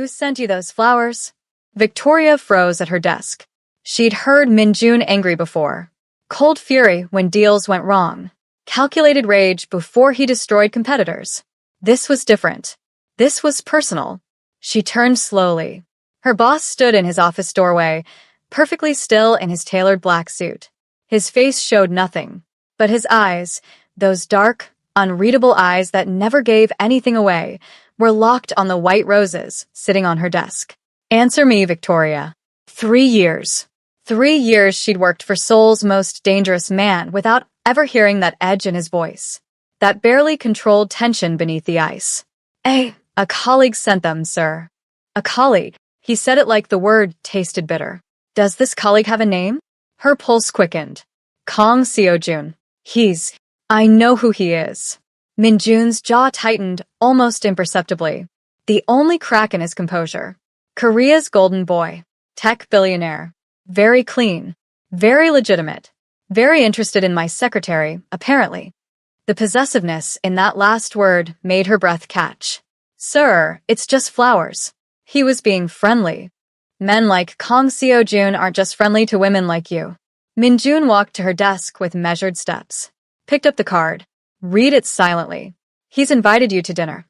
Who sent you those flowers? Victoria froze at her desk. She'd heard Minjun angry before. Cold fury when deals went wrong. Calculated rage before he destroyed competitors. This was different. This was personal. She turned slowly. Her boss stood in his office doorway, perfectly still in his tailored black suit. His face showed nothing, but his eyes, those dark, unreadable eyes that never gave anything away, were locked on the white roses sitting on her desk. Answer me, Victoria. 3 years. 3 years she'd worked for Seoul's most dangerous man without ever hearing that edge in his voice, that barely controlled tension beneath the ice. A colleague sent them, sir. A colleague. He said it like the word tasted bitter. Does this colleague have a name? Her pulse quickened. Kang Seo-jun. I know who he is. Minjun's jaw tightened almost imperceptibly. The only crack in his composure. Korea's golden boy. Tech billionaire. Very clean. Very legitimate. Very interested in my secretary, apparently. The possessiveness in that last word made her breath catch. Sir, it's just flowers. He was being friendly. Men like Kang Seo-jun aren't just friendly to women like you. Minjun walked to her desk with measured steps. Picked up the card. Read it silently. He's invited you to dinner.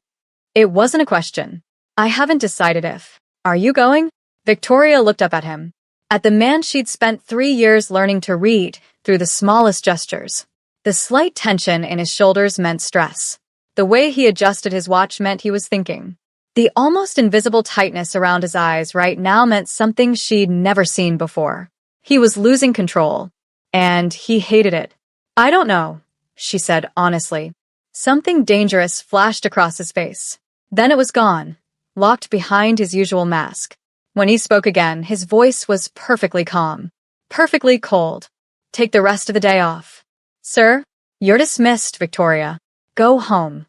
It wasn't a question. I haven't decided if. Are you going? Victoria looked up at him. At the man she'd spent 3 years learning to read through the smallest gestures. The slight tension in his shoulders meant stress. The way he adjusted his watch meant he was thinking. The almost invisible tightness around his eyes right now meant something she'd never seen before. He was losing control. And he hated it. I don't know, she said honestly. Something dangerous flashed across his face. Then it was gone, locked behind his usual mask. When he spoke again, his voice was perfectly calm, perfectly cold. Take the rest of the day off. Sir, you're dismissed, Victoria. Go home.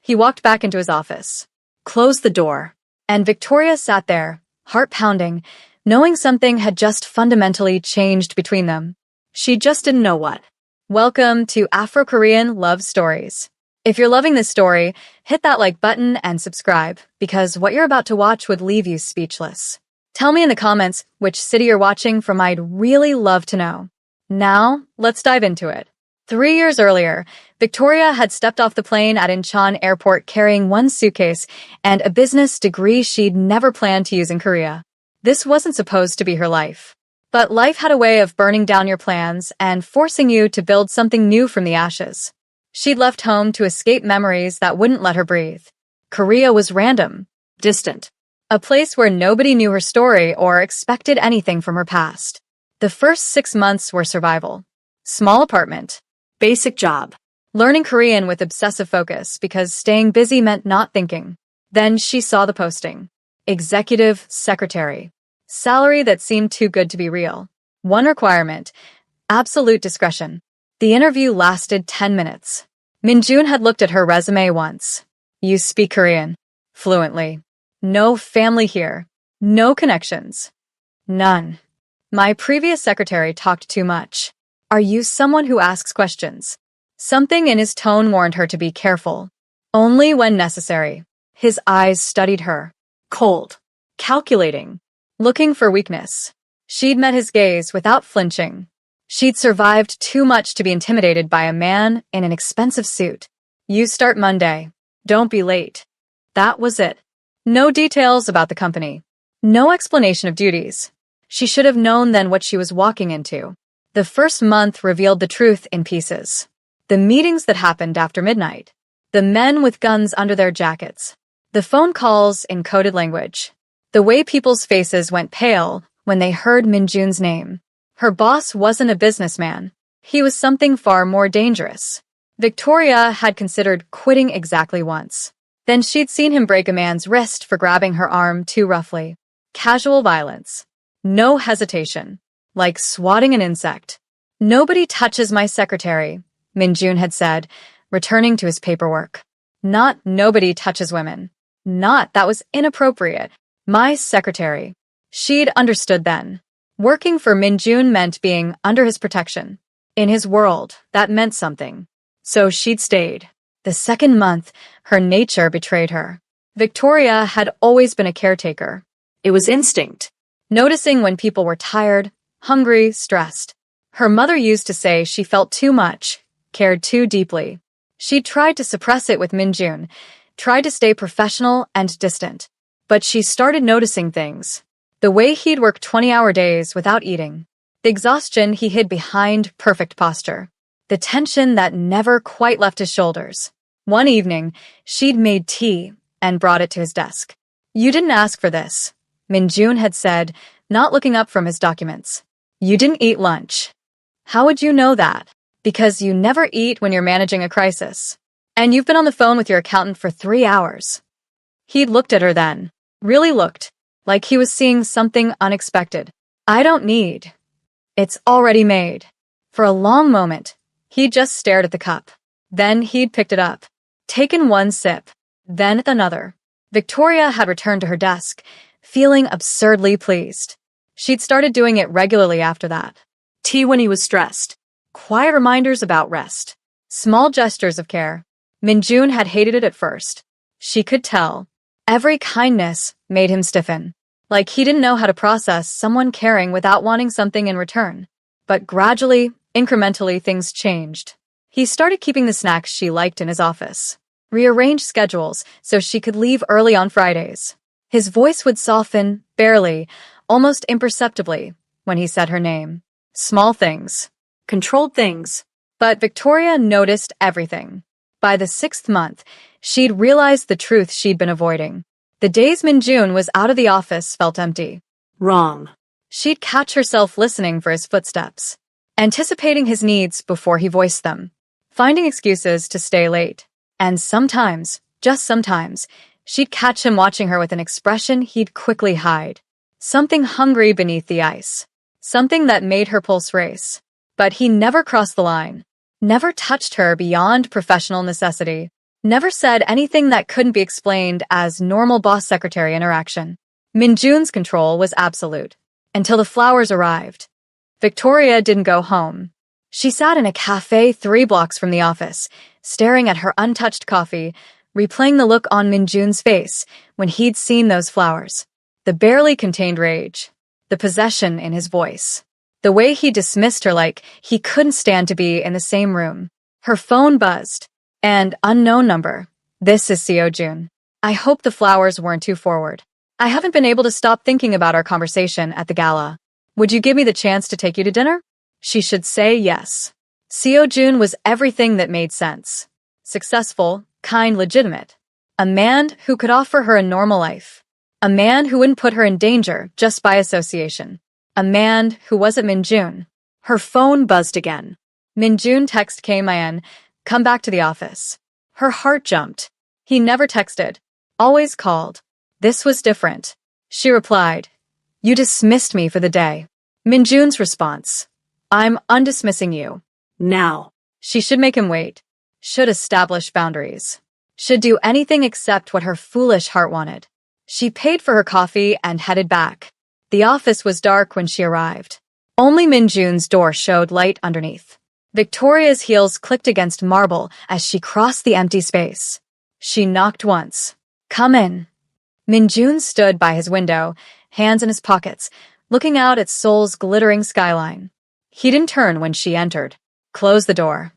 He walked back into his office, closed the door, and Victoria sat there, heart pounding, knowing something had just fundamentally changed between them. She just didn't know what. Welcome to Afro-Korean Love Stories. If you're loving this story, hit that like button and subscribe, because what you're about to watch would leave you speechless. Tell me in the comments which city you're watching from. I'd really love to know. Now, let's dive into it. 3 years earlier, Victoria had stepped off the plane at Incheon Airport carrying one suitcase and a business degree she'd never planned to use in Korea. This wasn't supposed to be her life. But life had a way of burning down your plans and forcing you to build something new from the ashes. She'd left home to escape memories that wouldn't let her breathe. Korea was random, distant. A place where nobody knew her story or expected anything from her past. The first 6 months were survival. Small apartment. Basic job. Learning Korean with obsessive focus because staying busy meant not thinking. Then she saw the posting. Executive secretary. Salary that seemed too good to be real. One requirement. Absolute discretion. The interview lasted 10 minutes. Minjun had looked at her resume once. You speak Korean. Fluently. No family here. No connections. None. My previous secretary talked too much. Are you someone who asks questions? Something in his tone warned her to be careful. Only when necessary. His eyes studied her. Cold. Calculating. Looking for weakness. She'd met his gaze without flinching. She'd survived too much to be intimidated by a man in an expensive suit. You start Monday. Don't be late. That was it. No details about the company. No explanation of duties. She should have known then what she was walking into. The first month revealed the truth in pieces. The meetings that happened after midnight. The men with guns under their jackets. The phone calls in coded language. The way people's faces went pale when they heard Minjun's name. Her boss wasn't a businessman. He was something far more dangerous. Victoria had considered quitting exactly once. Then she'd seen him break a man's wrist for grabbing her arm too roughly. Casual violence. No hesitation. Like swatting an insect. Nobody touches my secretary, Minjun had said, returning to his paperwork. Not nobody touches women. Not that was inappropriate. My secretary. She'd understood then. Working for Minjun meant being under his protection. In his world, that meant something. So she'd stayed. The second month, her nature betrayed her. Victoria had always been a caretaker. It was instinct. Noticing when people were tired, hungry, stressed. Her mother used to say she felt too much, cared too deeply. She tried to suppress it with Minjun, tried to stay professional and distant. But she started noticing things. The way he'd work 20-hour days without eating. The exhaustion he hid behind perfect posture. The tension that never quite left his shoulders. One evening, she'd made tea and brought it to his desk. "You didn't ask for this," Minjun had said, not looking up from his documents. "You didn't eat lunch." "How would you know that?" "Because you never eat when you're managing a crisis. And you've been on the phone with your accountant for 3 hours. He'd looked at her then. Really looked. Like he was seeing something unexpected. "I don't need. It's already made." For a long moment, he just stared at the cup. Then he'd picked it up. Taken one sip. Then another. Victoria had returned to her desk, feeling absurdly pleased. She'd started doing it regularly after that. Tea when he was stressed. Quiet reminders about rest. Small gestures of care. Minjun had hated it at first. She could tell. Every kindness made him stiffen. Like he didn't know how to process someone caring without wanting something in return. But gradually, incrementally, things changed. He started keeping the snacks she liked in his office. Rearranged schedules so she could leave early on Fridays. His voice would soften, barely, almost imperceptibly, when he said her name. Small things. Controlled things. But Victoria noticed everything. By the 6th month, she'd realized the truth she'd been avoiding. The days Minjun was out of the office felt empty. Wrong. She'd catch herself listening for his footsteps, anticipating his needs before he voiced them, finding excuses to stay late. And sometimes, just sometimes, she'd catch him watching her with an expression he'd quickly hide. Something hungry beneath the ice. Something that made her pulse race. But he never crossed the line. Never touched her beyond professional necessity. Never said anything that couldn't be explained as normal boss-secretary interaction. Minjun's control was absolute. Until the flowers arrived. Victoria didn't go home. She sat in a cafe 3 blocks from the office, staring at her untouched coffee, replaying the look on Minjun's face when he'd seen those flowers. The barely contained rage. The possession in his voice. The way he dismissed her like he couldn't stand to be in the same room. Her phone buzzed. And unknown number. "This is Seo Jun. I hope the flowers weren't too forward. I haven't been able to stop thinking about our conversation at the gala. Would you give me the chance to take you to dinner?" She should say yes. Seo Jun was everything that made sense. Successful, kind, legitimate. A man who could offer her a normal life. A man who wouldn't put her in danger just by association. A man who wasn't Minjun. Her phone buzzed again. Minjun text came in, "Come back to the office." Her heart jumped. He never texted. Always called. This was different. She replied, "You dismissed me for the day." Minjun's response, "I'm undismissing you." Now. She should make him wait. Should establish boundaries. Should do anything except what her foolish heart wanted. She paid for her coffee and headed back. The office was dark when she arrived. Only Minjun's door showed light underneath. Victoria's heels clicked against marble as she crossed the empty space. She knocked once. "Come in." Minjun stood by his window, hands in his pockets, looking out at Seoul's glittering skyline. He didn't turn when she entered. "Close the door."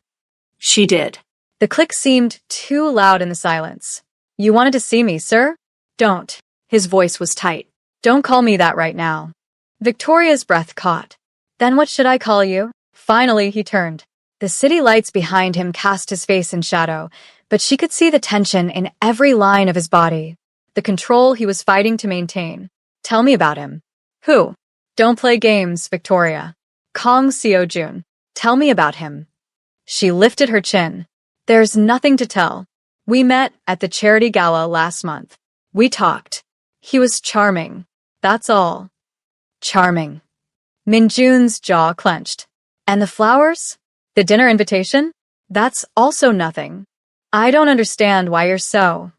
She did. The click seemed too loud in the silence. "You wanted to see me, sir?" "Don't." His voice was tight. "Don't call me that right now." Victoria's breath caught. "Then what should I call you?" Finally, he turned. The city lights behind him cast his face in shadow, but she could see the tension in every line of his body. The control he was fighting to maintain. "Tell me about him." "Who?" "Don't play games, Victoria." "Kong Seo Jun. Tell me about him." She lifted her chin. "There's nothing to tell. We met at the charity gala last month. We talked. He was charming. That's all." Charming. Minjun's jaw clenched. "And the flowers? The dinner invitation? That's also nothing. I don't understand why you're so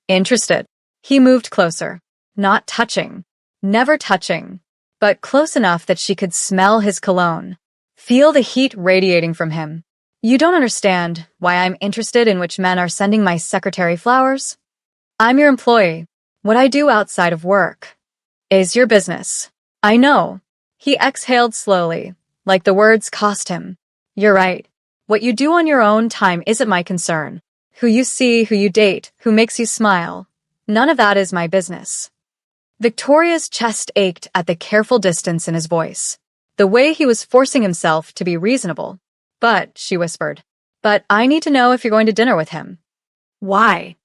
interested." He moved closer. Not touching. Never touching. But close enough that she could smell his cologne. Feel the heat radiating from him. "You don't understand why I'm interested in which men are sending my secretary flowers?" I'm your employee. What I do outside of work is your business. I know. He exhaled slowly, like the words cost him. You're right. What you do on your own time isn't my concern. Who you see, who you date, who makes you smile. None of that is my business. Victoria's chest ached at the careful distance in his voice, the way he was forcing himself to be reasonable. But, she whispered, but I need to know if you're going to dinner with him. Why?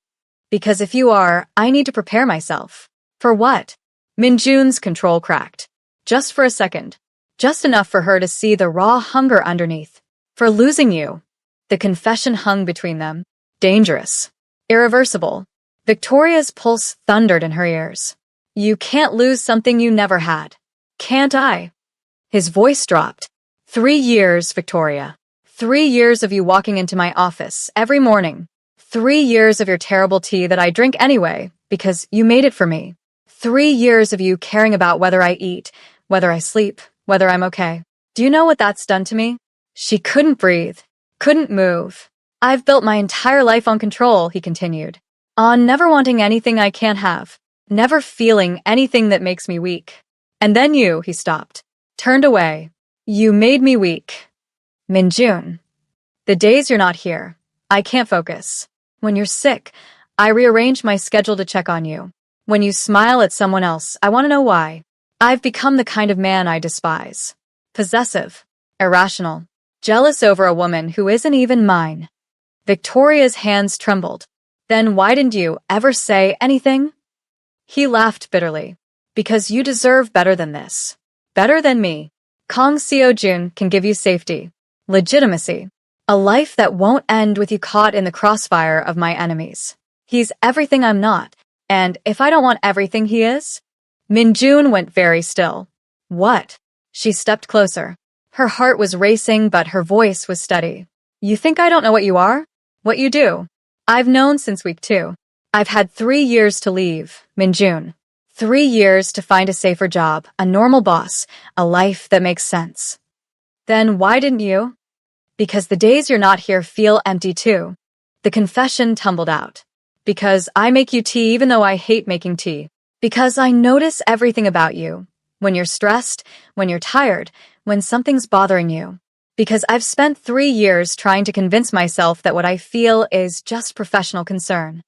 Because if you are, I need to prepare myself. For what? Minjun's control cracked. Just for a second. Just enough for her to see the raw hunger underneath. For losing you. The confession hung between them. Dangerous. Irreversible. Victoria's pulse thundered in her ears. You can't lose something you never had. Can't I? His voice dropped. 3 years, Victoria. 3 years of you walking into my office every morning. 3 years of your terrible tea that I drink anyway, because you made it for me. 3 years of you caring about whether I eat, whether I sleep, whether I'm okay. Do you know what that's done to me? She couldn't breathe, couldn't move. I've built my entire life on control, he continued. On never wanting anything I can't have. Never feeling anything that makes me weak. And then you, he stopped. Turned away. You made me weak. Minjun. The days you're not here, I can't focus. When you're sick, I rearrange my schedule to check on you. When you smile at someone else, I want to know why. I've become the kind of man I despise. Possessive. Irrational. Jealous over a woman who isn't even mine. Victoria's hands trembled. Then why didn't you ever say anything? He laughed bitterly. Because you deserve better than this. Better than me. Kang Seo-jun can give you safety. Legitimacy. A life that won't end with you caught in the crossfire of my enemies. He's everything I'm not. And if I don't want everything he is? Minjun went very still. What? She stepped closer. Her heart was racing, but her voice was steady. You think I don't know what you are? What you do? I've known since week 2. I've had 3 years to leave, Minjun. 3 years to find a safer job, a normal boss, a life that makes sense. Then why didn't you? Because the days you're not here feel empty too. The confession tumbled out. Because I make you tea even though I hate making tea. Because I notice everything about you. When you're stressed, when you're tired, when something's bothering you. Because I've spent 3 years trying to convince myself that what I feel is just professional concern.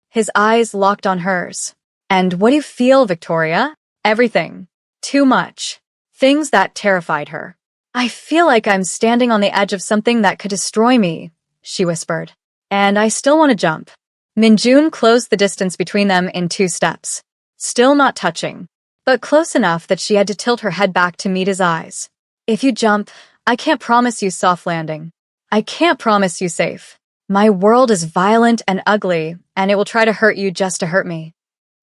His eyes locked on hers. And what do you feel, Victoria? Everything. Too much. Things that terrified her. I feel like I'm standing on the edge of something that could destroy me, she whispered. And I still want to jump. Minjun closed the distance between them in 2 steps. Still not touching, but close enough that she had to tilt her head back to meet his eyes. If you jump, I can't promise you soft landing. I can't promise you safe. My world is violent and ugly, and it will try to hurt you just to hurt me.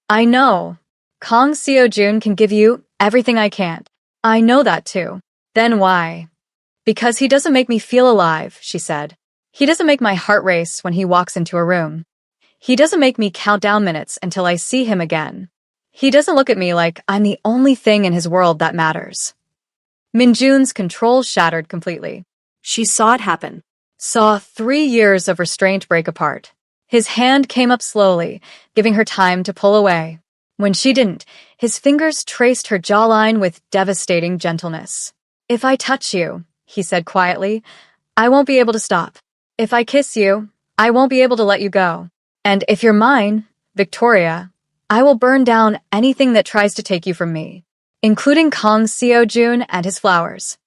I know. Kang Seo-jun can give you everything I can't. I know that too. Then why? Because he doesn't make me feel alive, she said. He doesn't make my heart race when he walks into a room. He doesn't make me count down minutes until I see him again. He doesn't look at me like I'm the only thing in his world that matters. Minjun's control shattered completely. She saw it happen. Saw 3 years of restraint break apart. His hand came up slowly, giving her time to pull away. When she didn't, his fingers traced her jawline with devastating gentleness. If I touch you, he said quietly, I won't be able to stop. If I kiss you, I won't be able to let you go. And if you're mine, Victoria, I will burn down anything that tries to take you from me, including Kang Seo-jun and his flowers.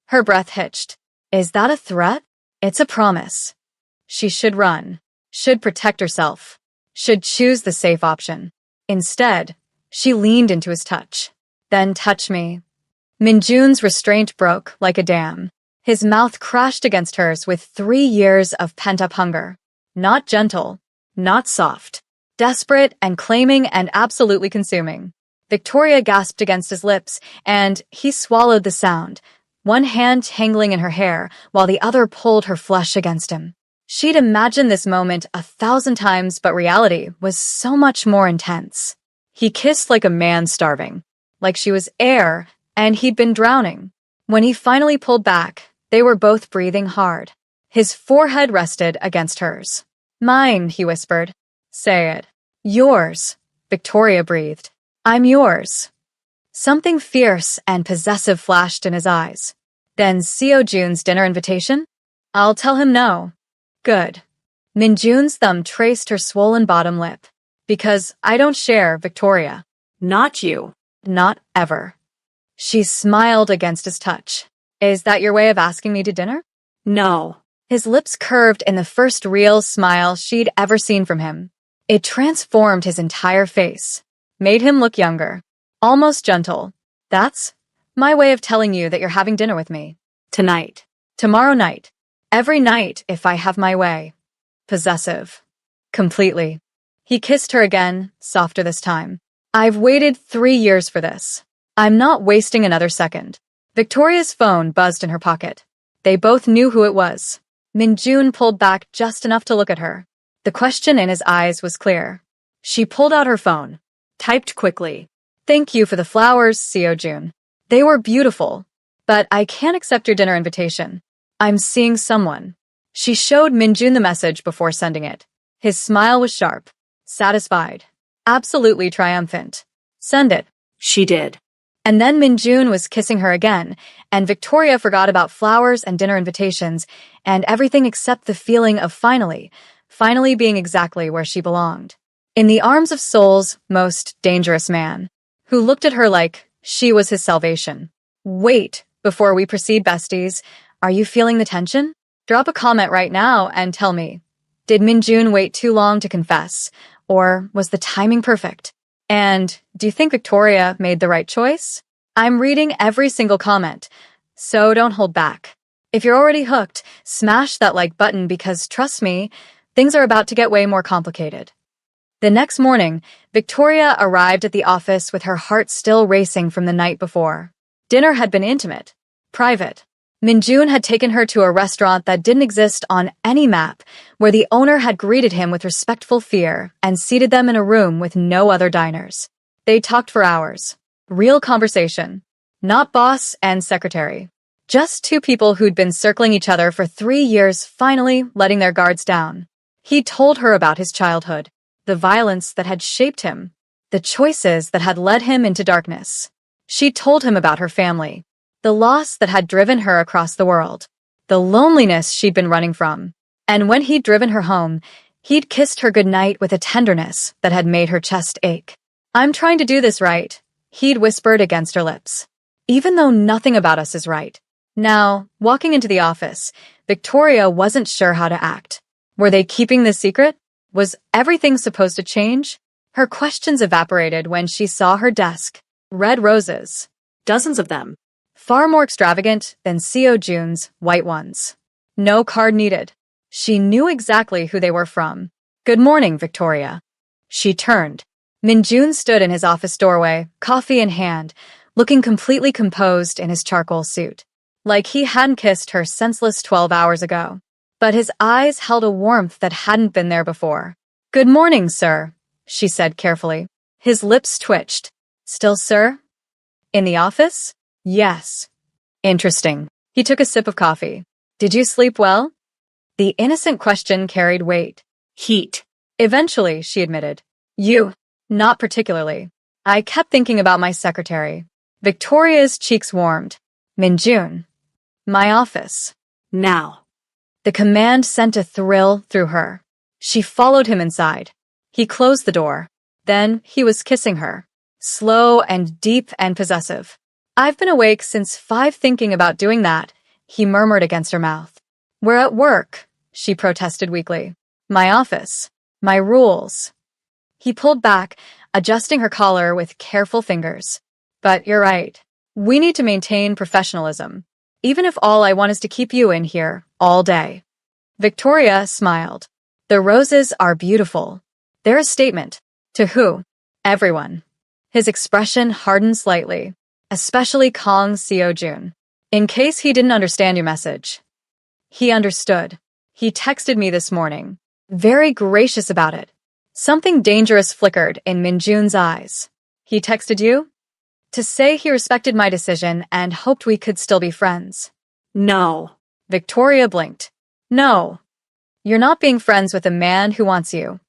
Her breath hitched. Is that a threat? It's a promise. She should run, should protect herself, should choose the safe option. Instead, she leaned into his touch. Then touch me. Minjun's restraint broke like a dam. His mouth crashed against hers with 3 years of pent-up hunger. Not gentle, not soft. Desperate and claiming and absolutely consuming. Victoria gasped against his lips, and he swallowed the sound, one hand tangling in her hair while the other pulled her flesh against him. She'd imagined this moment 1,000 times, but reality was so much more intense. He kissed like a man starving, like she was air, and he'd been drowning. When he finally pulled back, they were both breathing hard. His forehead rested against hers. Mine, he whispered. Say it. Yours, Victoria breathed. I'm yours. Something fierce and possessive flashed in his eyes. Then Seo Jun's dinner invitation? I'll tell him no. Good. Min Jun's thumb traced her swollen bottom lip. Because I don't share, Victoria. Not you. Not ever. She smiled against his touch. Is that your way of asking me to dinner? No. His lips curved in the first real smile she'd ever seen from him. It transformed his entire face, made him look younger, almost gentle. That's my way of telling you that you're having dinner with me. Tonight. Tomorrow night. Every night, if I have my way. Possessive. Completely. He kissed her again, softer this time. I've waited 3 years for this. I'm not wasting another second. Victoria's phone buzzed in her pocket. They both knew who it was. Min Jun pulled back just enough to look at her. The question in his eyes was clear. She pulled out her phone, typed quickly. Thank you for the flowers, Seo Jun. They were beautiful. But I can't accept your dinner invitation. I'm seeing someone. She showed Min Jun the message before sending it. His smile was sharp, satisfied, absolutely triumphant. Send it. She did. And then Min Jun was kissing her again, and Victoria forgot about flowers and dinner invitations and everything except the feeling of finally being exactly where she belonged. In the arms of Seoul's most dangerous man, who looked at her like she was his salvation. Wait, before we proceed, besties, are you feeling the tension? Drop a comment right now and tell me, did Min Jun wait too long to confess, or was the timing perfect? And do you think Victoria made the right choice? I'm reading every single comment, so don't hold back. If you're already hooked, smash that like button because trust me, things are about to get way more complicated. The next morning, Victoria arrived at the office with her heart still racing from the night before. Dinner had been intimate, private. Min Jun had taken her to a restaurant that didn't exist on any map, where the owner had greeted him with respectful fear and seated them in a room with no other diners. They talked for hours. Real conversation. Not boss and secretary. Just two people who'd been circling each other for 3 years finally letting their guards down. He told her about his childhood, the violence that had shaped him, the choices that had led him into darkness. She told him about her family, the loss that had driven her across the world, the loneliness she'd been running from. And when he'd driven her home, he'd kissed her goodnight with a tenderness that had made her chest ache. I'm trying to do this right, he'd whispered against her lips. Even though nothing about us is right. Now, walking into the office, Victoria wasn't sure how to act. Were they keeping this secret? Was everything supposed to change? Her questions evaporated when she saw her desk. Red roses. Dozens of them. Far more extravagant than Seo Jun's white ones. No card needed. She knew exactly who they were from. Good morning, Victoria. She turned. Min Jun stood in his office doorway, coffee in hand, looking completely composed in his charcoal suit. Like he hadn't kissed her senseless 12 hours ago. But his eyes held a warmth that hadn't been there before. Good morning, sir, she said carefully. His lips twitched. Still, sir? In the office? Yes. Interesting. He took a sip of coffee. Did you sleep well? The innocent question carried weight. Heat. Eventually, she admitted. You. Not particularly. I kept thinking about my secretary. Victoria's cheeks warmed. Min Jun. My office. Now. The command sent a thrill through her. She followed him inside. He closed the door. Then he was kissing her. Slow and deep and possessive. I've been awake since 5 thinking about doing that, he murmured against her mouth. We're at work, she protested weakly. My office. My rules. He pulled back, adjusting her collar with careful fingers. But you're right. We need to maintain professionalism. Even if all I want is to keep you in here all day. Victoria smiled. The roses are beautiful. They're a statement. To who? Everyone. His expression hardened slightly, especially Kong Seo Jun. In case he didn't understand your message. He understood. He texted me this morning. Very gracious about it. Something dangerous flickered in Min Jun's eyes. He texted you? To say he respected my decision and hoped we could still be friends. No. Victoria blinked. No. You're not being friends with a man who wants you.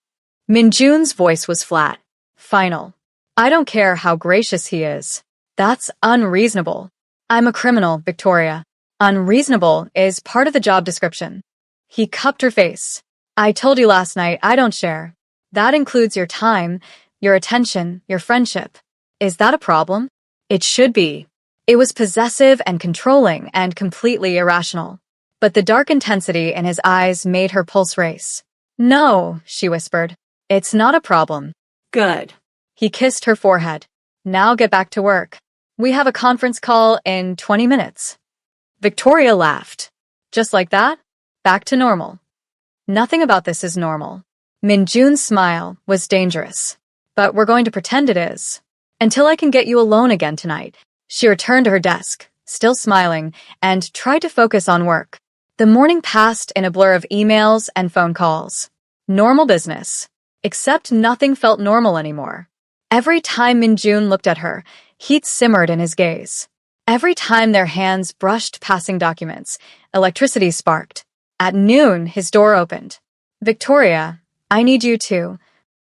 Minjun's voice was flat. Final. I don't care how gracious he is. That's unreasonable. I'm a criminal, Victoria. Unreasonable is part of the job description. He cupped her face. I told you last night I don't share. That includes your time, your attention, your friendship. Is that a problem? It should be. It was possessive and controlling and completely irrational. But the dark intensity in his eyes made her pulse race. No, she whispered. It's not a problem. Good. He kissed her forehead. Now get back to work. We have a conference call in 20 minutes. Victoria laughed. Just like that? Back to normal. Nothing about this is normal. Minjun's smile was dangerous. But we're going to pretend it is. Until I can get you alone again tonight. She returned to her desk, still smiling, and tried to focus on work. The morning passed in a blur of emails and phone calls. Normal business. Except nothing felt normal anymore. Every time Minjun looked at her, heat simmered in his gaze. Every time their hands brushed passing documents, electricity sparked. At noon, his door opened. Victoria, I need you to.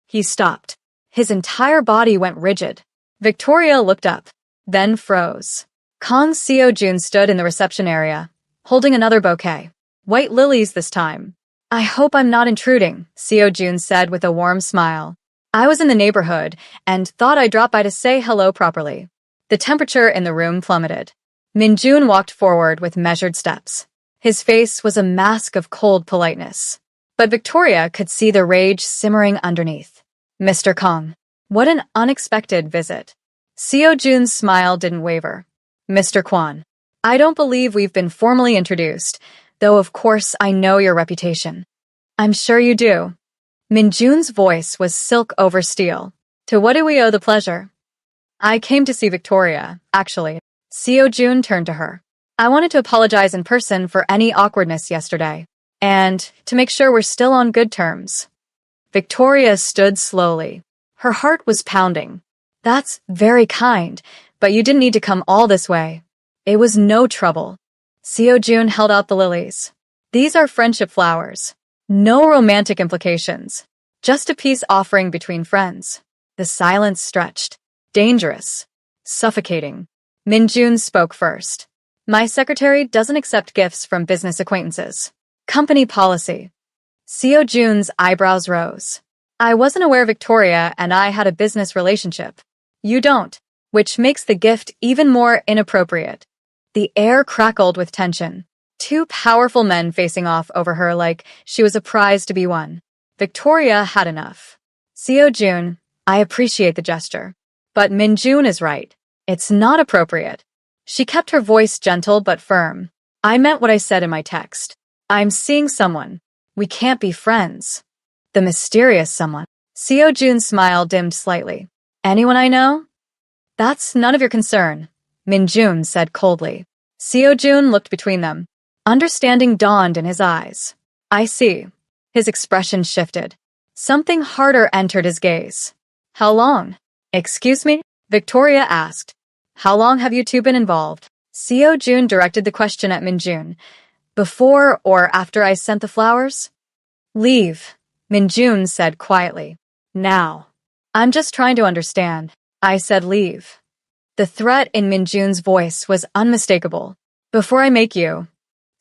He stopped. His entire body went rigid. Victoria looked up, then froze. Kong Seo-jun stood in the reception area, holding another bouquet. White lilies this time. I hope I'm not intruding, Seo-jun said with a warm smile. I was in the neighborhood and thought I'd drop by to say hello properly. The temperature in the room plummeted. Minjun walked forward with measured steps. His face was a mask of cold politeness. But Victoria could see the rage simmering underneath. Mr. Kong. What an unexpected visit. Seo-jun's smile didn't waver. Mr. Kwan. I don't believe we've been formally introduced, though of course I know your reputation. I'm sure you do. Minjun's voice was silk over steel. To what do we owe the pleasure? I came to see Victoria, actually. Seo-jun turned to her. I wanted to apologize in person for any awkwardness yesterday. And to make sure we're still on good terms. Victoria stood slowly. Her heart was pounding. That's very kind, but you didn't need to come all this way. It was no trouble. Seo-jun held out the lilies. These are friendship flowers. No romantic implications. Just a peace offering between friends. The silence stretched. Dangerous. Suffocating. Minjun spoke first. My secretary doesn't accept gifts from business acquaintances. Company policy. Seo-jun's eyebrows rose. I wasn't aware Victoria and I had a business relationship. You don't, which makes the gift even more inappropriate. The air crackled with tension. Two powerful men facing off over her like she was a prize to be won. Victoria had enough. Seo-jun, I appreciate the gesture. But Minjun is right. It's not appropriate. She kept her voice gentle but firm. I meant what I said in my text. I'm seeing someone. We can't be friends. The mysterious someone. Seo-jun's smile dimmed slightly. Anyone I know? That's none of your concern, Minjun said coldly. Seo-jun looked between them. Understanding dawned in his eyes. I see. His expression shifted. Something harder entered his gaze. How long? Excuse me? Victoria asked. How long have you two been involved? Seo-jun directed the question at Minjun. Before or after I sent the flowers? Leave, Minjun said quietly. Now. I'm just trying to understand. I said leave. The threat in Minjun's voice was unmistakable. Before I make you.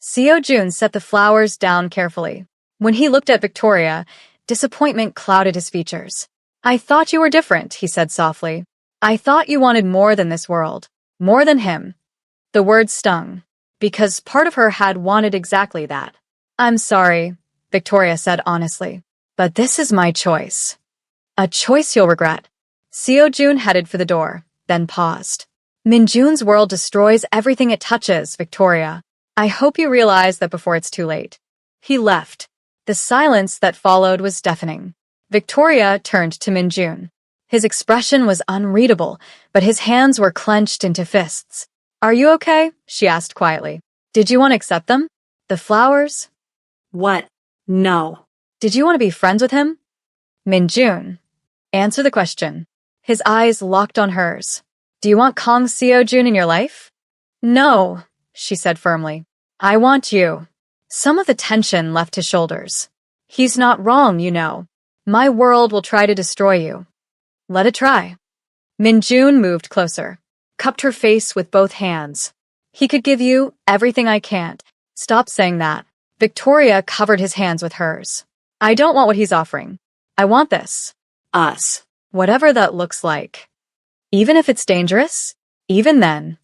Seo-jun set the flowers down carefully. When he looked at Victoria, disappointment clouded his features. I thought you were different, he said softly. I thought you wanted more than this world. More than him. The words stung. Because part of her had wanted exactly that. I'm sorry, Victoria said honestly. But this is my choice. A choice you'll regret. Seo-jun headed for the door, then paused. Minjun's world destroys everything it touches, Victoria. I hope you realize that before it's too late. He left. The silence that followed was deafening. Victoria turned to Minjun. His expression was unreadable, but his hands were clenched into fists. Are you okay? She asked quietly. Did you want to accept them? The flowers? What? No. Did you want to be friends with him? Minjun. Answer the question. His eyes locked on hers. Do you want Kong Seo-jun in your life? No, she said firmly. I want you. Some of the tension left his shoulders. He's not wrong, you know. My world will try to destroy you. Let it try. Minjun moved closer, cupped her face with both hands. He could give you everything I can't. Stop saying that. Victoria covered his hands with hers. I don't want what he's offering. I want this. Us. Whatever that looks like. Even if it's dangerous? Even then.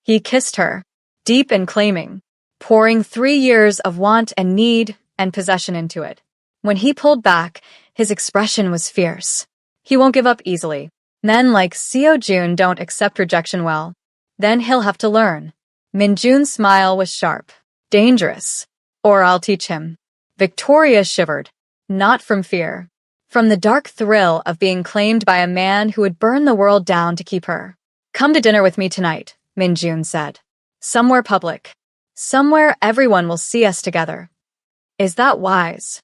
He kissed her, deep and claiming, pouring 3 years of want and need and possession into it. When he pulled back, his expression was fierce. He won't give up easily. Men like Seo Jun don't accept rejection well. Then he'll have to learn. Minjun's smile was sharp. Dangerous. Or I'll teach him. Victoria shivered. Not from fear. From the dark thrill of being claimed by a man who would burn the world down to keep her. Come to dinner with me tonight, Minjun said. Somewhere public. Somewhere everyone will see us together. Is that wise?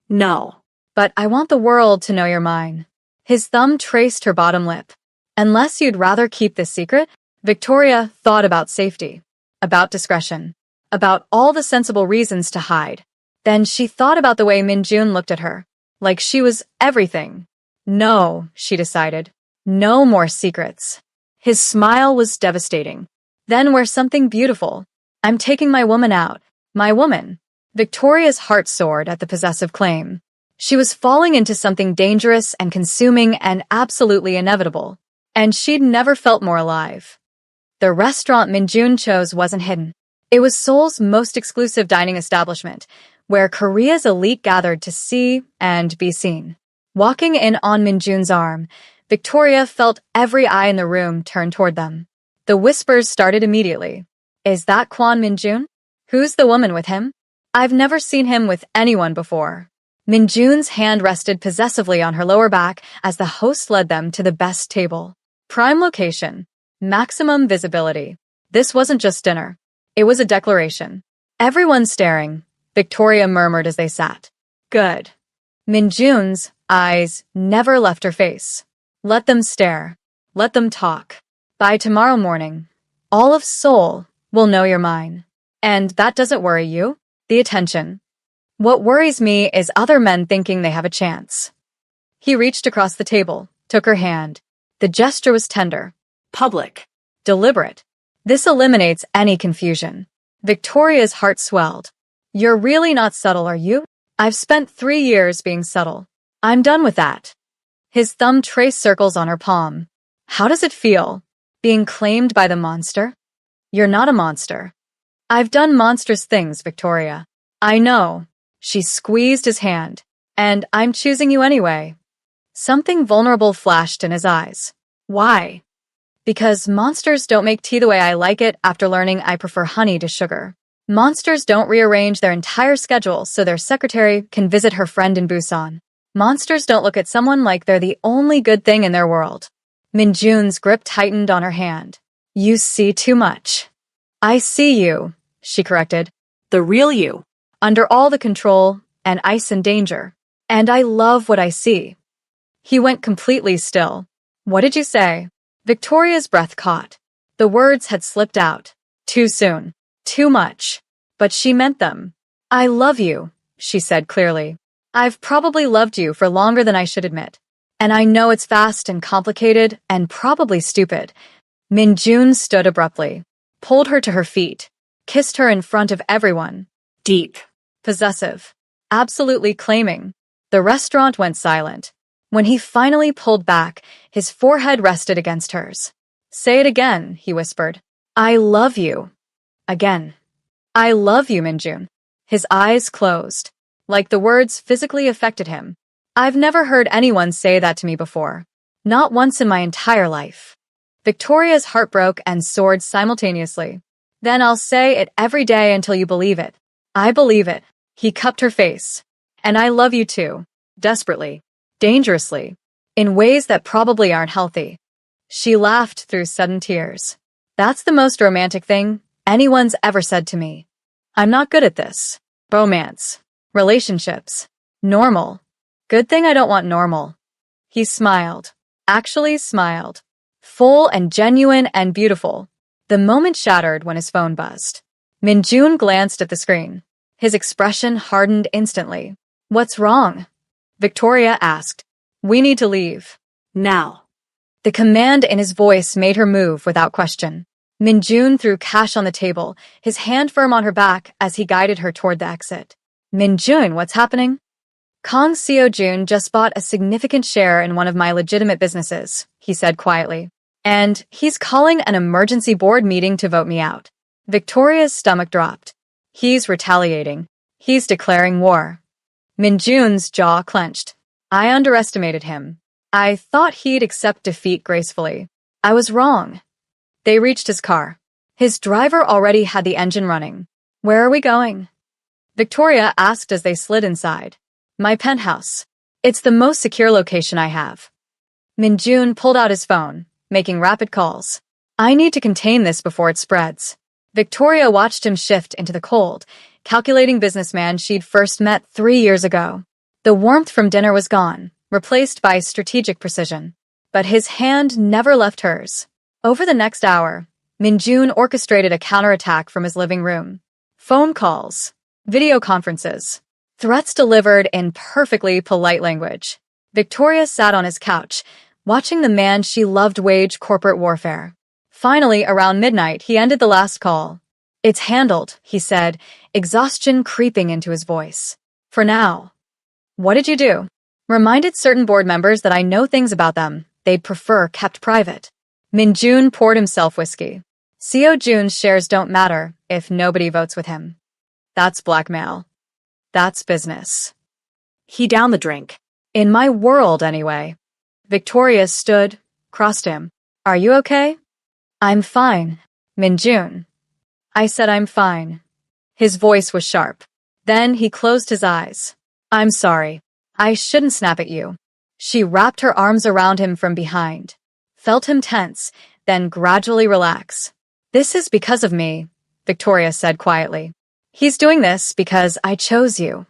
No. But I want the world to know you're mine. His thumb traced her bottom lip. Unless you'd rather keep this secret, Victoria thought about safety, about discretion, about all the sensible reasons to hide. Then she thought about the way Minjun looked at her, like she was everything. No, she decided. No more secrets. His smile was devastating. Then where's something beautiful? I'm taking my woman out. My woman. Victoria's heart soared at the possessive claim. She was falling into something dangerous and consuming and absolutely inevitable. And she'd never felt more alive. The restaurant Minjun chose wasn't hidden. It was Seoul's most exclusive dining establishment, where Korea's elite gathered to see and be seen. Walking in on Minjun's arm, Victoria felt every eye in the room turn toward them. The whispers started immediately. Is that Kwon Minjun? Who's the woman with him? I've never seen him with anyone before. Minjun's hand rested possessively on her lower back as the host led them to the best table. Prime location. Maximum visibility. This wasn't just dinner. It was a declaration. Everyone staring, Victoria murmured as they sat. Good. Minjun's eyes never left her face. Let them stare. Let them talk. By tomorrow morning, all of Seoul will know you're mine. And that doesn't worry you? The attention. What worries me is other men thinking they have a chance. He reached across the table, took her hand. The gesture was tender. Public. Deliberate. This eliminates any confusion. Victoria's heart swelled. You're really not subtle, are you? I've spent 3 years being subtle. I'm done with that. His thumb traced circles on her palm. How does it feel? Being claimed by the monster? You're not a monster. I've done monstrous things, Victoria. I know. She squeezed his hand. And I'm choosing you anyway. Something vulnerable flashed in his eyes. Why? Because monsters don't make tea the way I like it after learning I prefer honey to sugar. Monsters don't rearrange their entire schedule so their secretary can visit her friend in Busan. Monsters don't look at someone like they're the only good thing in their world. Minjun's grip tightened on her hand. You see too much. I see you, she corrected. The real you. Under all the control and ice and danger. And I love what I see. He went completely still. What did you say? Victoria's breath caught. The words had slipped out. Too soon. Too much. But she meant them. I love you, she said clearly. I've probably loved you for longer than I should admit. And I know it's fast and complicated and probably stupid. Minjun stood abruptly, pulled her to her feet, kissed her in front of everyone. Deep. Possessive. Absolutely claiming. The restaurant went silent. When he finally pulled back, his forehead rested against hers. Say it again, he whispered. I love you. Again. I love you, Minjun. His eyes closed, like the words physically affected him. I've never heard anyone say that to me before. Not once in my entire life. Victoria's heart broke and soared simultaneously. Then I'll say it every day until you believe it. I believe it. He cupped her face. And I love you too. Desperately. Dangerously. In ways that probably aren't healthy. She laughed through sudden tears. That's the most romantic thing anyone's ever said to me. I'm not good at this. Romance. Relationships. Normal. Good thing I don't want normal. He smiled. Actually smiled. Full and genuine and beautiful. The moment shattered when his phone buzzed. Minjun glanced at the screen. His expression hardened instantly. What's wrong? Victoria asked. We need to leave. Now. The command in his voice made her move without question. Minjun threw cash on the table, his hand firm on her back as he guided her toward the exit. Minjun, what's happening? Kong Seo-jun just bought a significant share in one of my legitimate businesses, he said quietly. And he's calling an emergency board meeting to vote me out. Victoria's stomach dropped. He's retaliating. He's declaring war. Minjun's jaw clenched. I underestimated him. I thought he'd accept defeat gracefully. I was wrong. They reached his car. His driver already had the engine running. Where are we going? Victoria asked as they slid inside. My penthouse. It's the most secure location I have. Minjun pulled out his phone, making rapid calls. I need to contain this before it spreads. Victoria watched him shift into the cold, calculating businessman she'd first met 3 years ago. The warmth from dinner was gone, replaced by strategic precision. But his hand never left hers. Over the next hour, Minjun orchestrated a counterattack from his living room. Phone calls, video conferences, threats delivered in perfectly polite language. Victoria sat on his couch, watching the man she loved wage corporate warfare. Finally, around midnight, he ended the last call. It's handled, he said, exhaustion creeping into his voice. For now. What did you do? Reminded certain board members that I know things about them they'd prefer kept private. Minjun poured himself whiskey. Seo-jun's shares don't matter if nobody votes with him. That's blackmail. That's business. He downed the drink. In my world, anyway. Victoria stood, crossed him. Are you okay? I'm fine, Minjun. I said I'm fine. His voice was sharp. Then he closed his eyes. I'm sorry. I shouldn't snap at you. She wrapped her arms around him from behind, felt him tense, then gradually relax. This is because of me, Victoria said quietly. He's doing this because I chose you.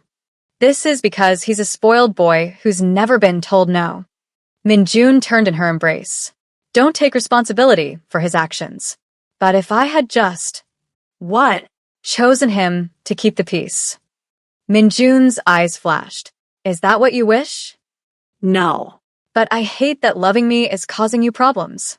This is because he's a spoiled boy who's never been told no. Minjun turned in her embrace. Don't take responsibility for his actions. But if I had just... What? Chosen him to keep the peace. Minjun's eyes flashed. Is that what you wish? No. But I hate that loving me is causing you problems.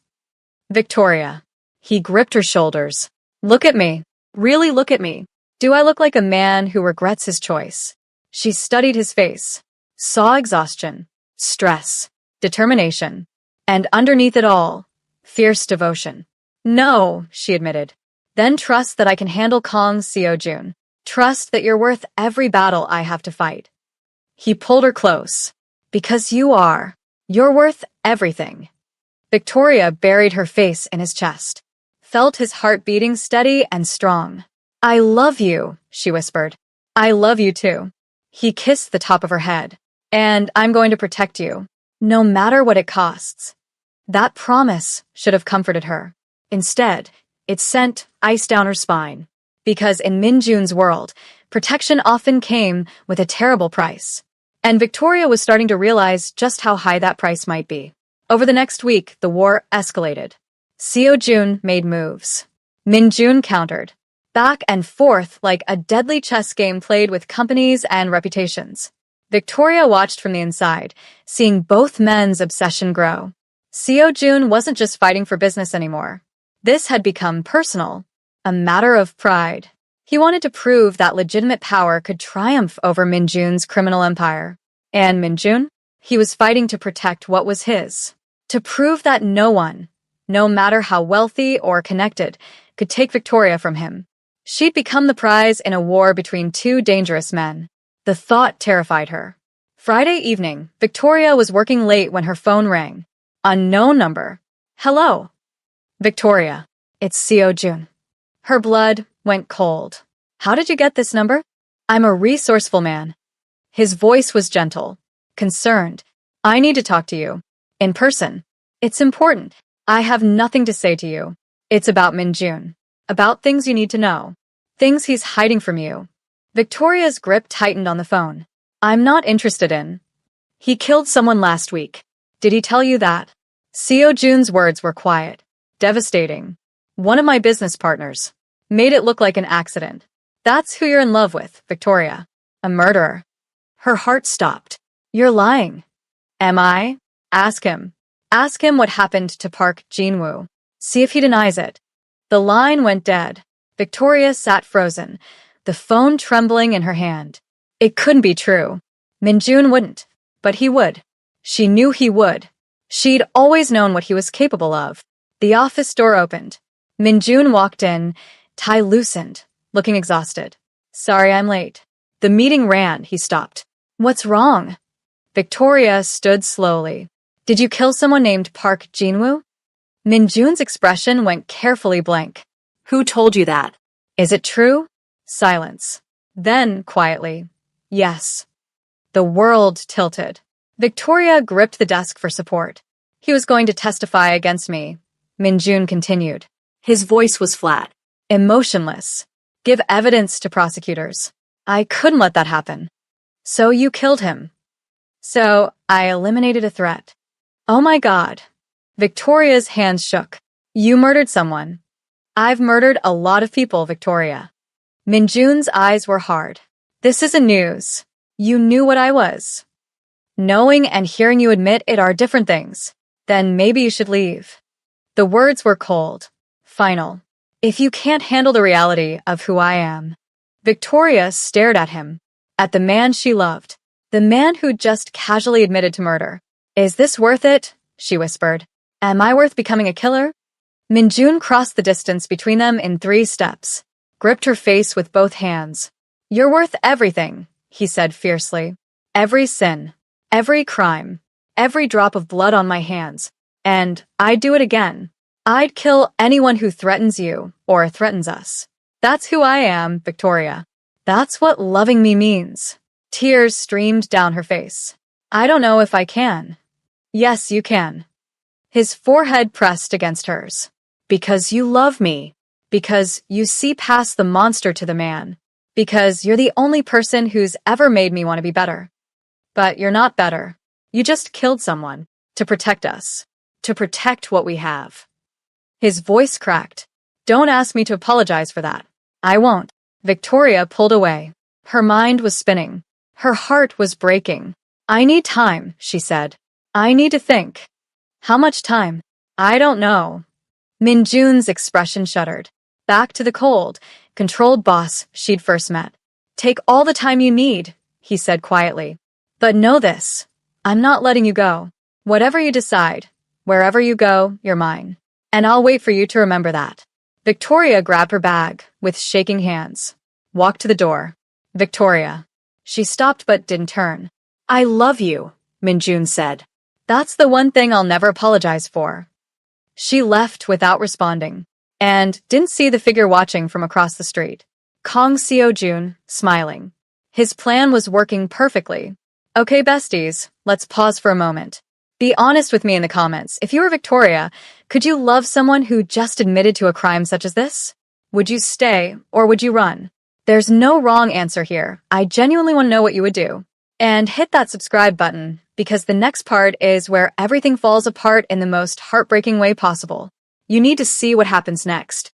Victoria. He gripped her shoulders. Look at me. Really look at me. Do I look like a man who regrets his choice? She studied his face, saw exhaustion, stress, determination, and underneath it all, fierce devotion. No, she admitted. Then trust that I can handle Kong Seo-jun. Trust that you're worth every battle I have to fight. He pulled her close. Because you are. You're worth everything. Victoria buried her face in his chest, felt his heart beating steady and strong. I love you, she whispered. I love you too. He kissed the top of her head. And I'm going to protect you, no matter what it costs. That promise should have comforted her. Instead, it sent ice down her spine. Because in Minjun's world, protection often came with a terrible price. And Victoria was starting to realize just how high that price might be. Over the next week, the war escalated. Seo-jun made moves. Minjun countered. Back and forth like a deadly chess game played with companies and reputations. Victoria watched from the inside, seeing both men's obsession grow. Seo-jun wasn't just fighting for business anymore. This had become personal, a matter of pride. He wanted to prove that legitimate power could triumph over Minjun's criminal empire. And Minjun? He was fighting to protect what was his. To prove that no one, no matter how wealthy or connected, could take Victoria from him. She'd become the prize in a war between two dangerous men. The thought terrified her. Friday evening, Victoria was working late when her phone rang. Unknown number. Hello. Victoria. It's Seo-jun. Her blood went cold. How did you get this number? I'm a resourceful man. His voice was gentle, concerned. I need to talk to you. In person. It's important. I have nothing to say to you. It's about Minjun. About things you need to know. Things he's hiding from you. Victoria's grip tightened on the phone. I'm not interested in. He killed someone last week. Did he tell you that? Seo-jun's words were quiet, devastating. One of my business partners. Made it look like an accident. That's who you're in love with, Victoria. A murderer. Her heart stopped. You're lying. Am I? Ask him. Ask him what happened to Park Jin-woo. See if he denies it. The line went dead. Victoria sat frozen, the phone trembling in her hand. It couldn't be true. Min-jun wouldn't, but he would. She knew he would. She'd always known what he was capable of. The office door opened. Min-jun walked in, tie loosened, looking exhausted. Sorry I'm late. The meeting ran, he stopped. What's wrong? Victoria stood slowly. Did you kill someone named Park Jin-woo? Min-jun's expression went carefully blank. Who told you that? Is it true? Silence. Then, quietly, yes. The world tilted. Victoria gripped the desk for support. He was going to testify against me. Min-jun continued. His voice was flat. Emotionless. Give evidence to prosecutors. I couldn't let that happen. So you killed him. So I eliminated a threat. Oh my God. Victoria's hands shook. You murdered someone. I've murdered a lot of people, Victoria. Min-jun's eyes were hard. This isn't news. You knew what I was. Knowing and hearing you admit it are different things. Then maybe you should leave. The words were cold. Final. If you can't handle the reality of who I am. Victoria stared at him. At the man she loved. The man who'd just casually admitted to murder. Is this worth it? She whispered. Am I worth becoming a killer? Min-jun crossed the distance between them in 3 steps. Gripped her face with both hands. You're worth everything, he said fiercely. Every sin. Every crime. Every drop of blood on my hands. And I'd do it again. I'd kill anyone who threatens you or threatens us. That's who I am, Victoria. That's what loving me means. Tears streamed down her face. I don't know if I can. Yes, you can. His forehead pressed against hers. Because you love me. Because you see past the monster to the man. Because you're the only person who's ever made me want to be better. But you're not better. You just killed someone. To protect us. To protect what we have. His voice cracked. Don't ask me to apologize for that. I won't. Victoria pulled away. Her mind was spinning. Her heart was breaking. I need time, she said. I need to think. How much time? I don't know. Min-jun's expression shuddered. Back to the cold, controlled boss she'd first met. Take all the time you need, he said quietly. But know this. I'm not letting you go. Whatever you decide, wherever you go, you're mine. And I'll wait for you to remember that. Victoria grabbed her bag with shaking hands. Walked to the door. Victoria. She stopped but didn't turn. I love you, Min-jun said. That's the one thing I'll never apologize for. She left without responding, and didn't see the figure watching from across the street. Kong Seo-jun, smiling. His plan was working perfectly. Okay, besties, let's pause for a moment. Be honest with me in the comments. If you were Victoria, could you love someone who just admitted to a crime such as this? Would you stay, or would you run? There's no wrong answer here. I genuinely want to know what you would do. And hit that subscribe button, because the next part is where everything falls apart in the most heartbreaking way possible. You need to see what happens next.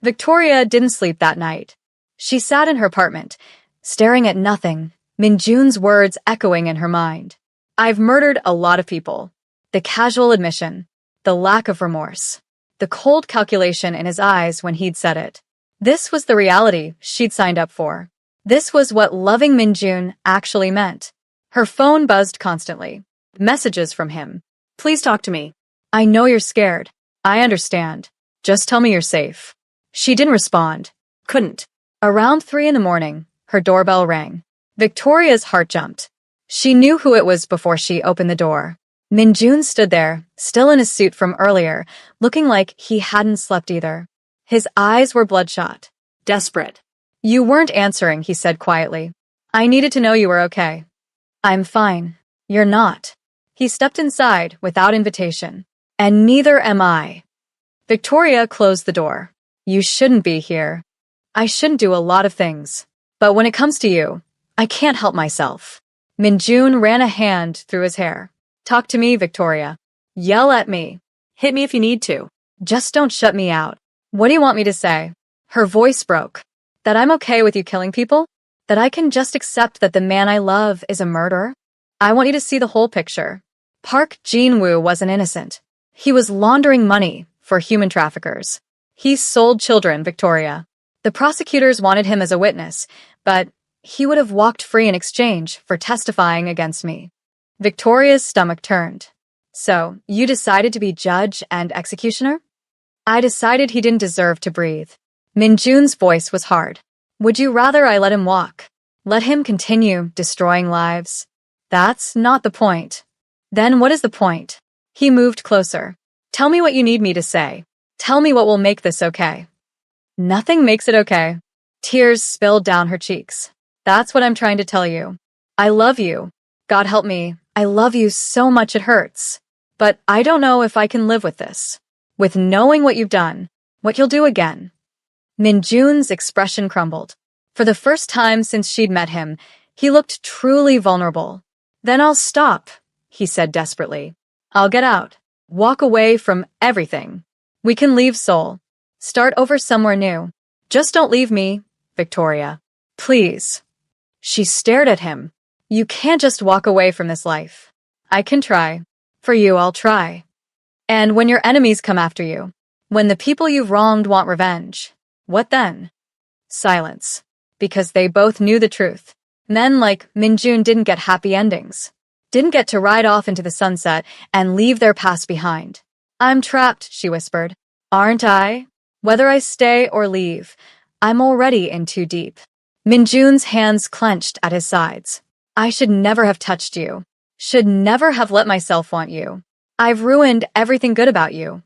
Victoria didn't sleep that night. She sat in her apartment, staring at nothing, Min-jun's words echoing in her mind. I've murdered a lot of people. The casual admission, the lack of remorse, the cold calculation in his eyes when he'd said it. This was the reality she'd signed up for. This was what loving Min-jun actually meant. Her phone buzzed constantly. Messages from him. Please talk to me. I know you're scared. I understand. Just tell me you're safe. She didn't respond. Couldn't. Around 3 in the morning, her doorbell rang. Victoria's heart jumped. She knew who it was before she opened the door. Min-jun stood there, still in his suit from earlier, looking like he hadn't slept either. His eyes were bloodshot. Desperate. You weren't answering, he said quietly. I needed to know you were okay. I'm fine. You're not. He stepped inside without invitation. And neither am I. Victoria closed the door. You shouldn't be here. I shouldn't do a lot of things. But when it comes to you, I can't help myself. Min-jun ran a hand through his hair. Talk to me, Victoria. Yell at me. Hit me if you need to. Just don't shut me out. What do you want me to say? Her voice broke. That I'm okay with you killing people? That I can just accept that the man I love is a murderer? I want you to see the whole picture. Park Jin-woo wasn't innocent. He was laundering money for human traffickers. He sold children, Victoria. The prosecutors wanted him as a witness, but he would have walked free in exchange for testifying against me. Victoria's stomach turned. So, you decided to be judge and executioner? I decided he didn't deserve to breathe. Minjun's voice was hard. Would you rather I let him walk? Let him continue destroying lives? That's not the point. Then what is the point? He moved closer. Tell me what you need me to say. Tell me what will make this okay. Nothing makes it okay. Tears spilled down her cheeks. That's what I'm trying to tell you. I love you. God help me. I love you so much it hurts. But I don't know if I can live with this. With knowing what you've done, what you'll do again. Minjun's expression crumbled. For the first time since she'd met him, he looked truly vulnerable. Then I'll stop, he said desperately. I'll get out. Walk away from everything. We can leave Seoul. Start over somewhere new. Just don't leave me, Victoria. Please. She stared at him. You can't just walk away from this life. I can try. For you, I'll try. And when your enemies come after you, when the people you've wronged want revenge, what then? Silence. Because they both knew the truth. Men like Minjun didn't get happy endings. Didn't get to ride off into the sunset and leave their past behind. I'm trapped, she whispered. Aren't I? Whether I stay or leave, I'm already in too deep. Minjun's hands clenched at his sides. I should never have touched you. Should never have let myself want you. I've ruined everything good about you.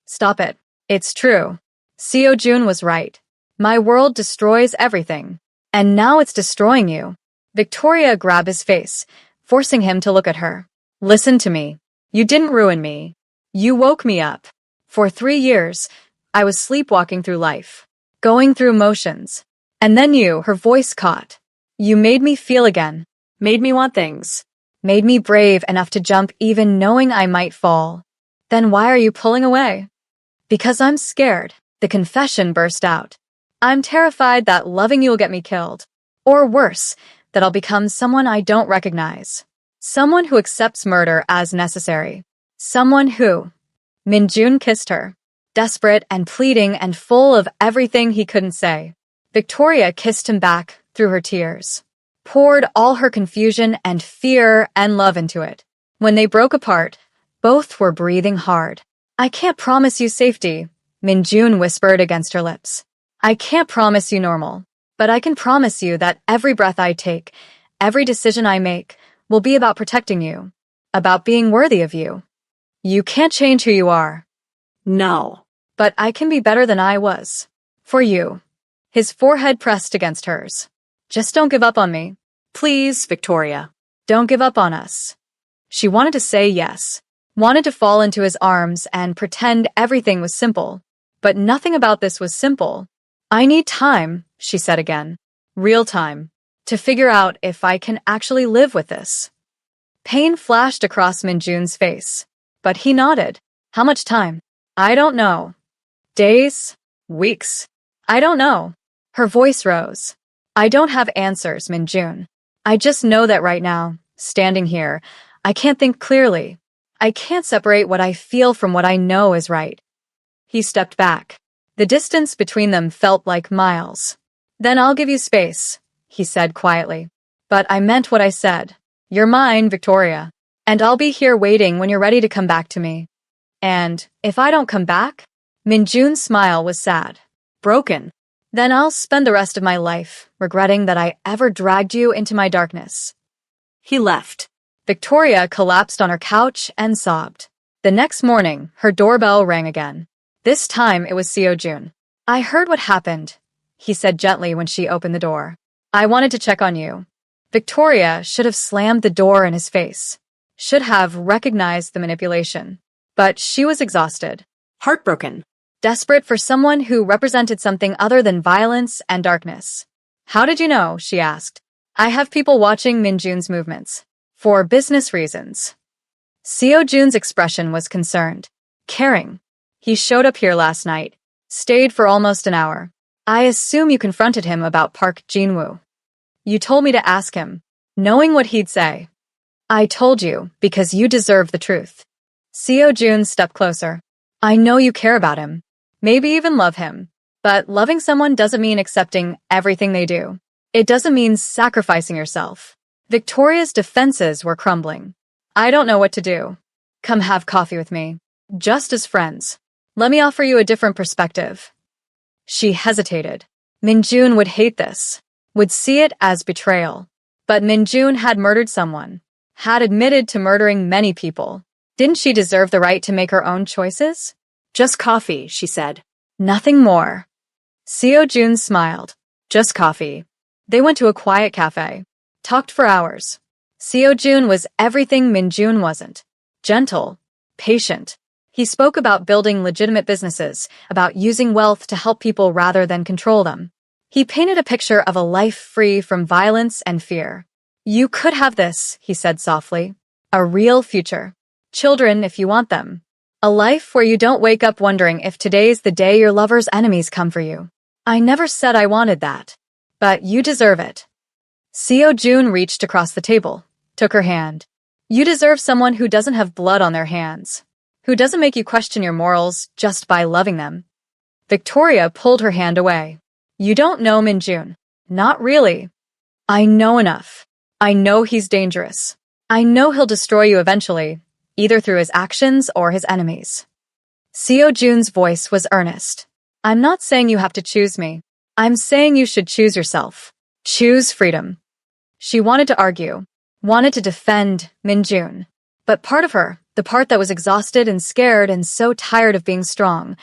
Stop it. It's true. Seo-jun was right. My world destroys everything. And now it's destroying you. Victoria grabbed his face, forcing him to look at her. Listen to me. You didn't ruin me. You woke me up. For 3 years, I was sleepwalking through life, going through motions. And then you, her voice caught. You made me feel again, made me want things, made me brave enough to jump even knowing I might fall. Then why are you pulling away? Because I'm scared, the confession burst out. I'm terrified that loving you will get me killed. Or worse, that I'll become someone I don't recognize. Someone who accepts murder as necessary. Someone who... Minjun kissed her, desperate and pleading and full of everything he couldn't say. Victoria kissed him back through her tears, poured all her confusion and fear and love into it. When they broke apart, both were breathing hard. I can't promise you safety, Minjun whispered against her lips. I can't promise you normal, but I can promise you that every breath I take, every decision I make, will be about protecting you, about being worthy of you. You can't change who you are. No. But I can be better than I was. For you. His forehead pressed against hers. Just don't give up on me. Please, Victoria. Don't give up on us. She wanted to say yes, wanted to fall into his arms and pretend everything was simple. But nothing about this was simple. I need time, she said again. Real time. To figure out if I can actually live with this. Pain flashed across Minjun's face. But he nodded. How much time? I don't know. Days? Weeks? I don't know. Her voice rose. I don't have answers, Minjun. I just know that right now, standing here, I can't think clearly. I can't separate what I feel from what I know is right. He stepped back. The distance between them felt like miles. Then I'll give you space, he said quietly. But I meant what I said. You're mine, Victoria. And I'll be here waiting when you're ready to come back to me. And if I don't come back? Minjun's smile was sad. Broken. Then I'll spend the rest of my life regretting that I ever dragged you into my darkness. He left. Victoria collapsed on her couch and sobbed. The next morning, her doorbell rang again. This time it was Seo-jun. I heard what happened, he said gently when she opened the door. I wanted to check on you. Victoria should have slammed the door in his face. Should have recognized the manipulation. But she was exhausted. Heartbroken. Desperate for someone who represented something other than violence and darkness. How did you know? She asked. I have people watching Minjun's movements. For business reasons. Seo-jun's expression was concerned. Caring. He showed up here last night. Stayed for almost an hour. I assume you confronted him about Park Jin-woo. You told me to ask him, knowing what he'd say. I told you, because you deserve the truth. Seo Jun stepped closer. I know you care about him. Maybe even love him. But loving someone doesn't mean accepting everything they do. It doesn't mean sacrificing yourself. Victoria's defenses were crumbling. I don't know what to do. Come have coffee with me. Just as friends. Let me offer you a different perspective. She hesitated. Minjun would hate this. Would see it as betrayal. But Minjun had murdered someone. Had admitted to murdering many people. Didn't she deserve the right to make her own choices? Just coffee, she said. Nothing more. Seo Jun smiled. Just coffee. They went to a quiet cafe. Talked for hours. Seo Jun was everything Minjun wasn't. Gentle. Patient. He spoke about building legitimate businesses, about using wealth to help people rather than control them. He painted a picture of a life free from violence and fear. You could have this, he said softly. A real future. Children if you want them. A life where you don't wake up wondering if today's the day your lover's enemies come for you. I never said I wanted that. But you deserve it. Seo Jun reached across the table, took her hand. You deserve someone who doesn't have blood on their hands. Who doesn't make you question your morals just by loving them. Victoria pulled her hand away. You don't know Minjun. Not really. I know enough. I know he's dangerous. I know he'll destroy you eventually, either through his actions or his enemies. Seo Jun's voice was earnest. I'm not saying you have to choose me. I'm saying you should choose yourself. Choose freedom. She wanted to argue, wanted to defend Minjun. But part of her, the part that was exhausted and scared and so tired of being strong,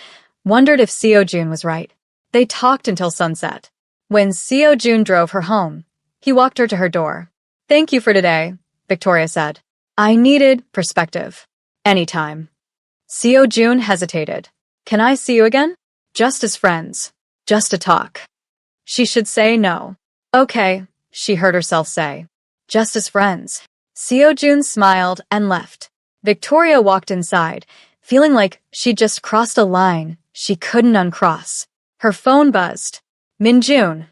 wondered if Seo Jun was right. They talked until sunset. When Seo Jun drove her home, he walked her to her door. Thank you for today, Victoria said. I needed perspective. Anytime. Seo Jun hesitated. Can I see you again? Just as friends. Just to talk. She should say no. Okay, she heard herself say. Just as friends. Seo Jun smiled and left. Victoria walked inside, feeling like she'd just crossed a line she couldn't uncross. Her phone buzzed. Minjun,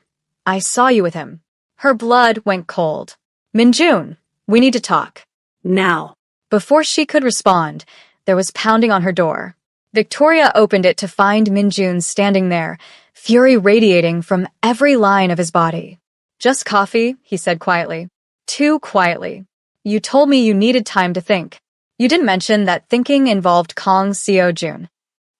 I saw you with him. Her blood went cold. Minjun, we need to talk. Now. Before she could respond, there was pounding on her door. Victoria opened it to find Minjun standing there, fury radiating from every line of his body. Just coffee, he said quietly. Too quietly. You told me you needed time to think. You didn't mention that thinking involved calling Seo Jun.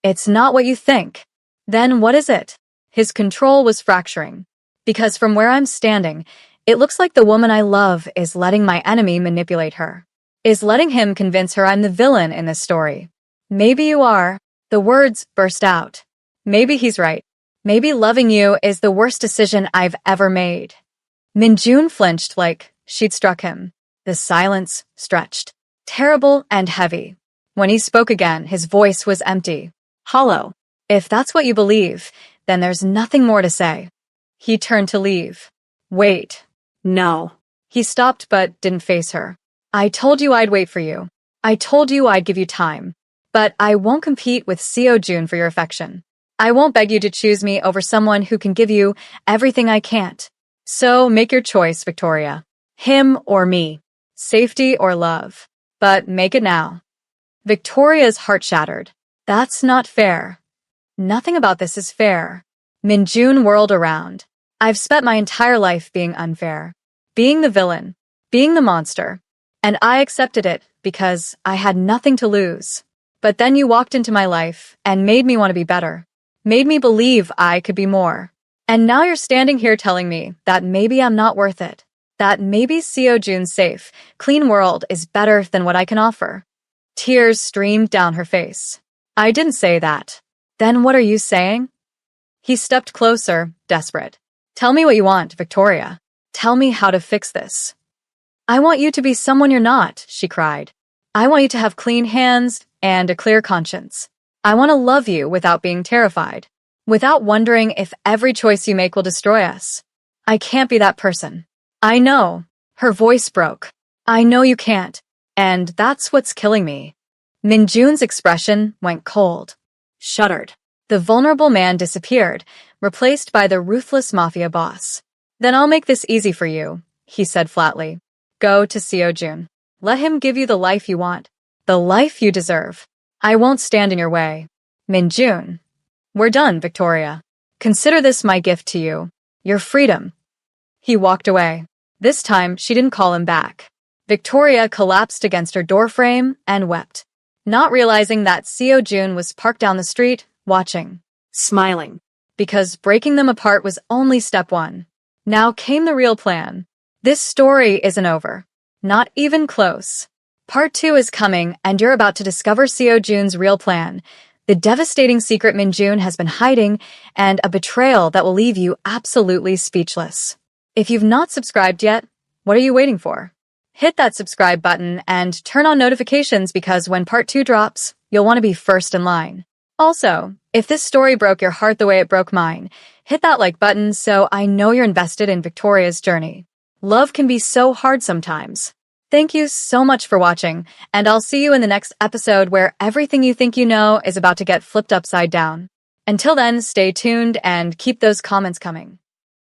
It's not what you think. Then what is it? His control was fracturing. Because from where I'm standing, it looks like the woman I love is letting my enemy manipulate her. Is letting him convince her I'm the villain in this story. Maybe you are. The words burst out. Maybe he's right. Maybe loving you is the worst decision I've ever made. Minjun flinched like she'd struck him. The silence stretched. Terrible and heavy. When he spoke again, his voice was empty. Hollow. If that's what you believe, then there's nothing more to say. He turned to leave. Wait. No. He stopped but didn't face her. I told you I'd wait for you. I told you I'd give you time. But I won't compete with Seo Jun for your affection. I won't beg you to choose me over someone who can give you everything I can't. So make your choice, Victoria. Him or me. Safety or love. But make it now. Victoria's heart shattered. That's not fair. Nothing about this is fair. Minjun whirled around. I've spent my entire life being unfair. Being the villain. Being the monster. And I accepted it because I had nothing to lose. But then you walked into my life and made me want to be better. Made me believe I could be more. And now you're standing here telling me that maybe I'm not worth it. That maybe Seo Jun's safe, clean world is better than what I can offer. Tears streamed down her face. I didn't say that. Then what are you saying? He stepped closer, desperate. Tell me what you want, Victoria. Tell me how to fix this. I want you to be someone you're not, she cried. I want you to have clean hands and a clear conscience. I want to love you without being terrified. Without wondering if every choice you make will destroy us. I can't be that person. I know. Her voice broke. I know you can't. And that's what's killing me. Minjun's expression went cold. Shuddered. The vulnerable man disappeared, replaced by the ruthless Mafia boss. Then I'll make this easy for you, he said flatly. Go to Seo Jun. Let him give you the life you want. The life you deserve. I won't stand in your way. Minjun. We're done, Victoria. Consider this my gift to you. Your freedom. He walked away. This time, she didn't call him back. Victoria collapsed against her doorframe and wept, not realizing that Seo Jun was parked down the street, watching, Smiling. because breaking them apart was only step one. Now came the real plan. This story isn't over. Not even close. Part 2 is coming, and you're about to discover Seo Jun's real plan, the devastating secret Minjun has been hiding, and a betrayal that will leave you absolutely speechless. If you've not subscribed yet, what are you waiting for? Hit that subscribe button and turn on notifications because when part 2 drops, you'll want to be first in line. Also, if this story broke your heart the way it broke mine, hit that like button so I know you're invested in Victoria's journey. Love can be so hard sometimes. Thank you so much for watching, and I'll see you in the next episode where everything you think you know is about to get flipped upside down. Until then, stay tuned and keep those comments coming.